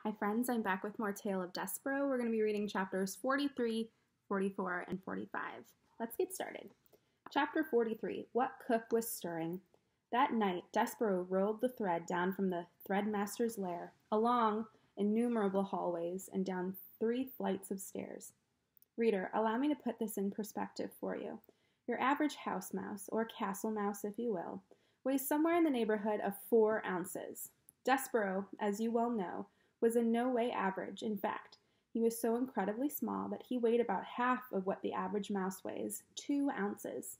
Hi friends, I'm back with more Tale of Despereaux. We're going to be reading chapters 43, 44, and 45. Let's get started. Chapter 43, What Cook Was Stirring. That night, Despereaux rolled the thread down from the threadmaster's lair, along innumerable hallways, and down 3 flights of stairs. Reader, allow me to put this in perspective for you. Your average house mouse, or castle mouse if you will, weighs somewhere in the neighborhood of 4 ounces. Despereaux, as you well know, was in no way average. In fact, he was so incredibly small that he weighed about half of what the average mouse weighs, 2 ounces.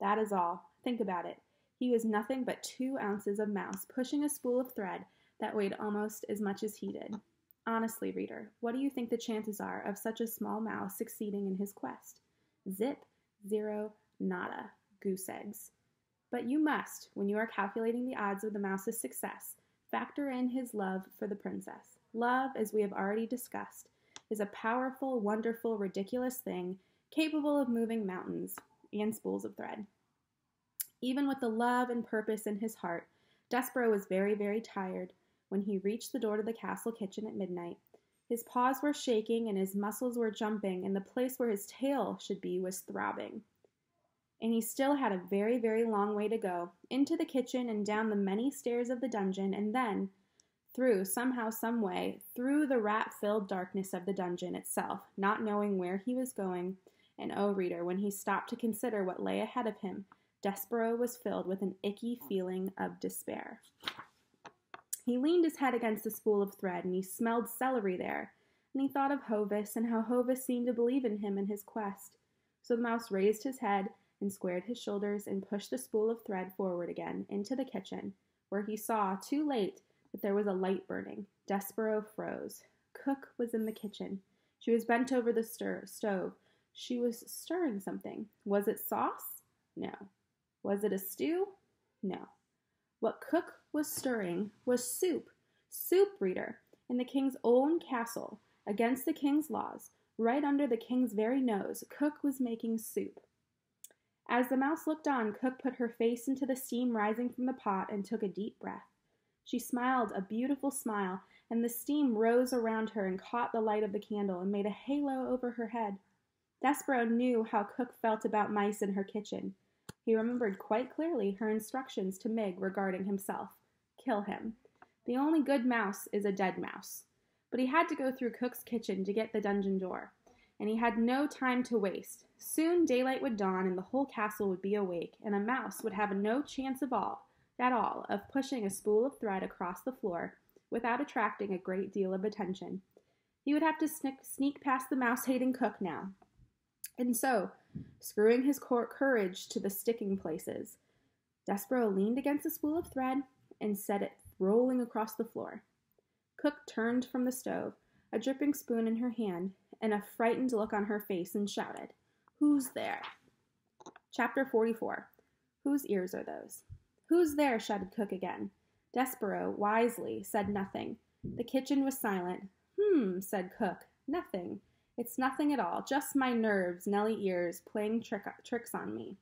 That is all. Think about it. He was nothing but 2 ounces of mouse pushing a spool of thread that weighed almost as much as he did. Honestly, reader, what do you think the chances are of such a small mouse succeeding in his quest? Zip, zero, nada, goose eggs. But you must, when you are calculating the odds of the mouse's success, factor in his love for the princess. Love, as we have already discussed, is a powerful, wonderful, ridiculous thing capable of moving mountains and spools of thread. Even with the love and purpose in his heart, Despereaux was very, very tired when he reached the door to the castle kitchen at midnight. His paws were shaking and his muscles were jumping, and the place where his tail should be was throbbing. And he still had a very, very long way to go, into the kitchen and down the many stairs of the dungeon, and then, somehow, some way, through the rat-filled darkness of the dungeon itself, not knowing where he was going. And oh, reader, when he stopped to consider what lay ahead of him, Despereaux was filled with an icky feeling of despair. He leaned his head against the spool of thread, and he smelled celery there, and he thought of Hovis, and how Hovis seemed to believe in him and his quest. So the mouse raised his head and squared his shoulders and pushed the spool of thread forward again into the kitchen, where he saw, too late, that there was a light burning. Despereaux froze. Cook was in the kitchen. She was bent over the stove. She was stirring something. Was it sauce? No. Was it a stew? No. What Cook was stirring was soup. Soup, reader, in the king's own castle, against the king's laws, right under the king's very nose. Cook was making soup. As the mouse looked on, Cook put her face into the steam rising from the pot and took a deep breath. She smiled a beautiful smile, and the steam rose around her and caught the light of the candle and made a halo over her head. Despereaux knew how Cook felt about mice in her kitchen. He remembered quite clearly her instructions to Mig regarding himself. Kill him. The only good mouse is a dead mouse. But he had to go through Cook's kitchen to get the dungeon door, and he had no time to waste. Soon daylight would dawn and the whole castle would be awake, and a mouse would have no chance at all of pushing a spool of thread across the floor without attracting a great deal of attention. He would have to sneak past the mouse-hating Cook now. And so, screwing his courage to the sticking places, Despereaux leaned against the spool of thread and set it rolling across the floor. Cook turned from the stove, a dripping spoon in her hand, and a frightened look on her face, and shouted, "Who's there?" Chapter 44. Whose ears are those? "Who's there?" shouted Cook again. Despereaux, wisely, said nothing. The kitchen was silent. Said Cook. "Nothing. It's nothing at all. Just my nerves, Nelly ears, playing tricks on me."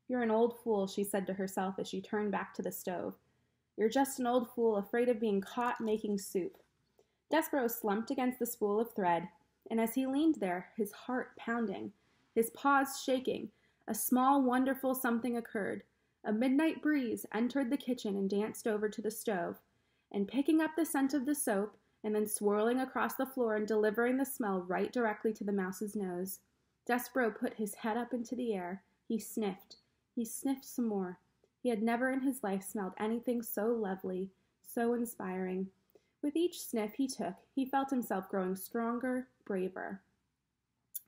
"You're an old fool," she said to herself as she turned back to the stove. "You're just an old fool afraid of being caught making soup." Despereaux slumped against the spool of thread, and as he leaned there, his heart pounding, his paws shaking, a small, wonderful something occurred. A midnight breeze entered the kitchen and danced over to the stove, and picking up the scent of the soap, and then swirling across the floor and delivering the smell right directly to the mouse's nose. Despereaux put his head up into the air. He sniffed. He sniffed some more. He had never in his life smelled anything so lovely, so inspiring. With each sniff he took, he felt himself growing stronger, braver.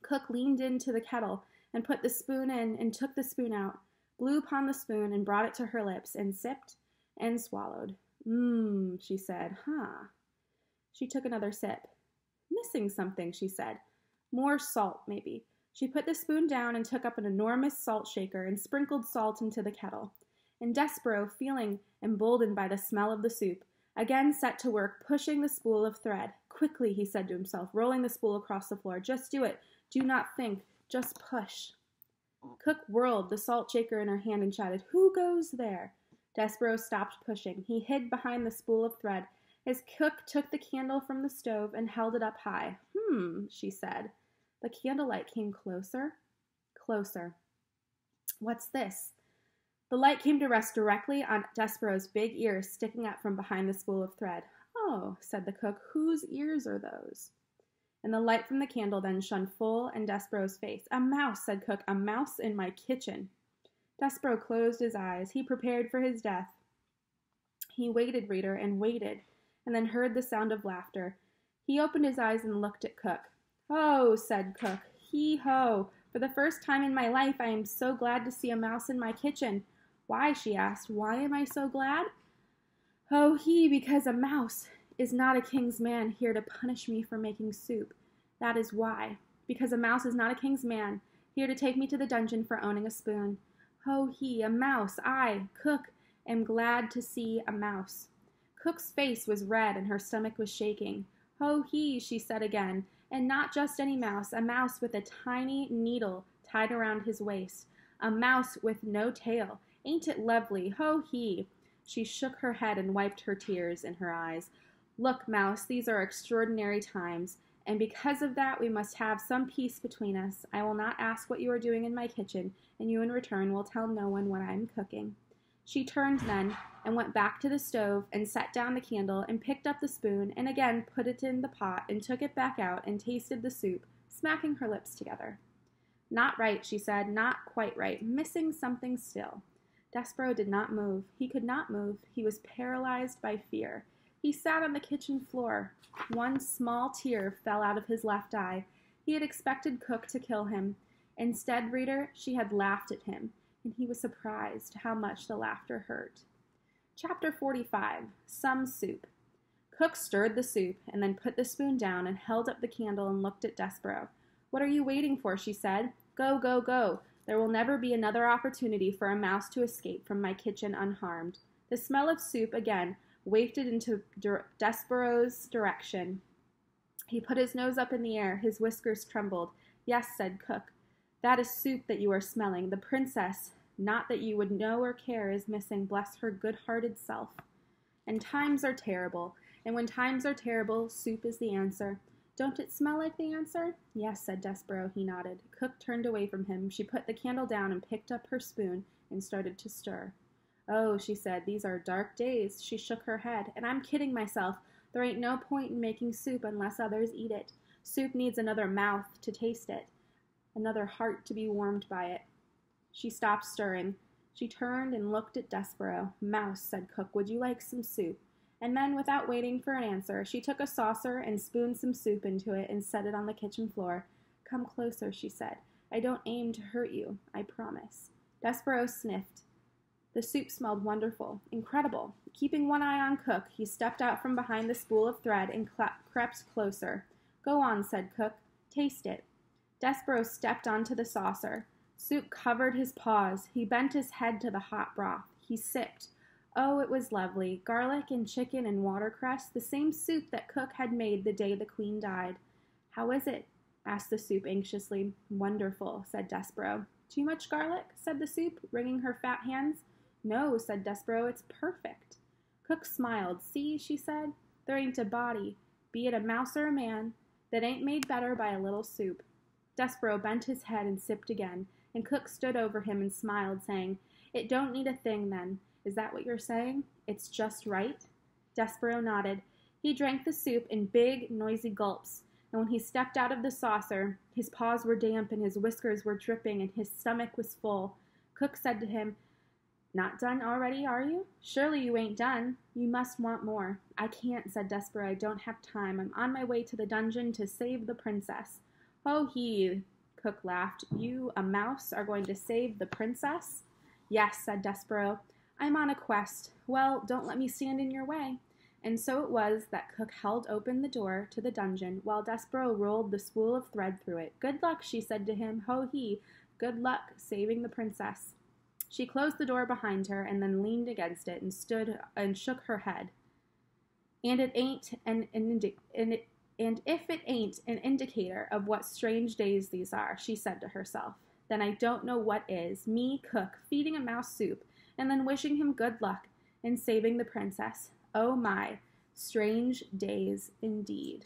Cook leaned into the kettle and put the spoon in and took the spoon out, blew upon the spoon and brought it to her lips and sipped and swallowed. She said. She took another sip. "Missing something," she said. "More salt, maybe." She put the spoon down and took up an enormous salt shaker and sprinkled salt into the kettle. And Despereaux, feeling emboldened by the smell of the soup, again set to work pushing the spool of thread. "Quickly," he said to himself, rolling the spool across the floor. "Just do it. Do not think. Just push." Cook whirled the salt shaker in her hand and shouted, "Who goes there?" Despereaux stopped pushing. He hid behind the spool of thread As Cook took the candle from the stove and held it up high. She said. The candlelight came closer, closer. What's this? The light came to rest directly on Despereaux's big ears sticking out from behind the spool of thread. Oh, said the cook, whose ears are those? And the light from the candle then shone full in Despereaux's face. A mouse, said Cook, a mouse in my kitchen. Despereaux closed his eyes. He prepared for his death. He waited, reader, and waited, and then heard the sound of laughter. He opened his eyes and looked at Cook. "Ho," said Cook. "Hee-ho! For the first time in my life I am so glad to see a mouse in my kitchen." "Why?" she asked. "Why am I so glad?" "Oh, because a mouse is not a king's man here to punish me for making soup. That is why. Because a mouse is not a king's man here to take me to the dungeon for owning a spoon. Oh, a mouse. I, Cook, am glad to see a mouse." Cook's face was red and her stomach was shaking. "Oh, she said again, and not just any mouse, a mouse with a tiny needle tied around his waist. A mouse with no tail. Ain't it lovely? Oh, She shook her head and wiped her tears in her eyes. "Look, mouse, these are extraordinary times, and because of that we must have some peace between us. I will not ask what you are doing in my kitchen, and you in return will tell no one what I am cooking." She turned then and went back to the stove and set down the candle and picked up the spoon and again put it in the pot and took it back out and tasted the soup, smacking her lips together. "Not right," she said, "not quite right. Missing something still." Despereaux did not move. He could not move. He was paralyzed by fear. He sat on the kitchen floor. One small tear fell out of his left eye. He had expected Cook to kill him. Instead, reader, she had laughed at him, and he was surprised how much the laughter hurt. Chapter 45. Some Soup. Cook stirred the soup and then put the spoon down and held up the candle and looked at Despereaux. "What are you waiting for?" she said. "Go, go, go. There will never be another opportunity for a mouse to escape from my kitchen unharmed." The smell of soup again wafted into Despereaux's direction. He put his nose up in the air. His whiskers trembled. "Yes," said Cook. "That is soup that you are smelling. The princess, not that you would know or care, is missing, bless her good-hearted self. And times are terrible. And when times are terrible, soup is the answer. Don't it smell like the answer?" "Yes," said Despereaux. He nodded. Cook turned away from him. She put the candle down and picked up her spoon and started to stir. "Oh," she said, "these are dark days." She shook her head. "And I'm kidding myself. There ain't no point in making soup unless others eat it. Soup needs another mouth to taste it, another heart to be warmed by it." She stopped stirring. She turned and looked at Despereaux. "Mouse," said Cook, "would you like some soup?" And then, without waiting for an answer, she took a saucer and spooned some soup into it and set it on the kitchen floor. "Come closer," she said. "I don't aim to hurt you, I promise." Despereaux sniffed. The soup smelled wonderful, incredible. Keeping one eye on Cook, he stepped out from behind the spool of thread and crept closer. "Go on," said Cook. "Taste it." Despereaux stepped onto the saucer. Soup covered his paws. He bent his head to the hot broth. He sipped. Oh, it was lovely. Garlic and chicken and watercress, the same soup that Cook had made the day the Queen died. "How is it?" asked the soup anxiously. "Wonderful," said Despereaux. "Too much garlic?" said the soup, wringing her fat hands. "No," said Despereaux, "it's perfect." Cook smiled. "See," she said, "there ain't a body, be it a mouse or a man, that ain't made better by a little soup." Despereaux bent his head and sipped again, and Cook stood over him and smiled, saying, "It don't need a thing, then. Is that what you're saying? It's just right?" Despereaux nodded. He drank the soup in big, noisy gulps, and when he stepped out of the saucer, his paws were damp and his whiskers were dripping and his stomach was full. Cook said to him, "Not done already, are you? Surely you ain't done. You must want more." "I can't," said Despereaux. "I don't have time. I'm on my way to the dungeon to save the princess." "Oh, Cook laughed. "You, a mouse, are going to save the princess?" "Yes," said Despereaux. "I'm on a quest. Well, don't let me stand in your way." And so it was that Cook held open the door to the dungeon while Despereaux rolled the spool of thread through it. "Good luck," she said to him. "Ho, good luck saving the princess." She closed the door behind her and then leaned against it and stood and shook her head. And if it ain't an indicator of what strange days these are," she said to herself, "then I don't know what is. Me, Cook, feeding a mouse soup, and then wishing him good luck and saving the princess. Oh my, Strange days indeed.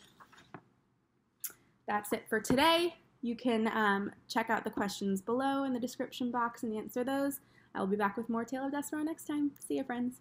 That's it for today. You can check out the questions below in the description box and answer those. I will be back with more Tale of Despereaux next time. See ya, friends.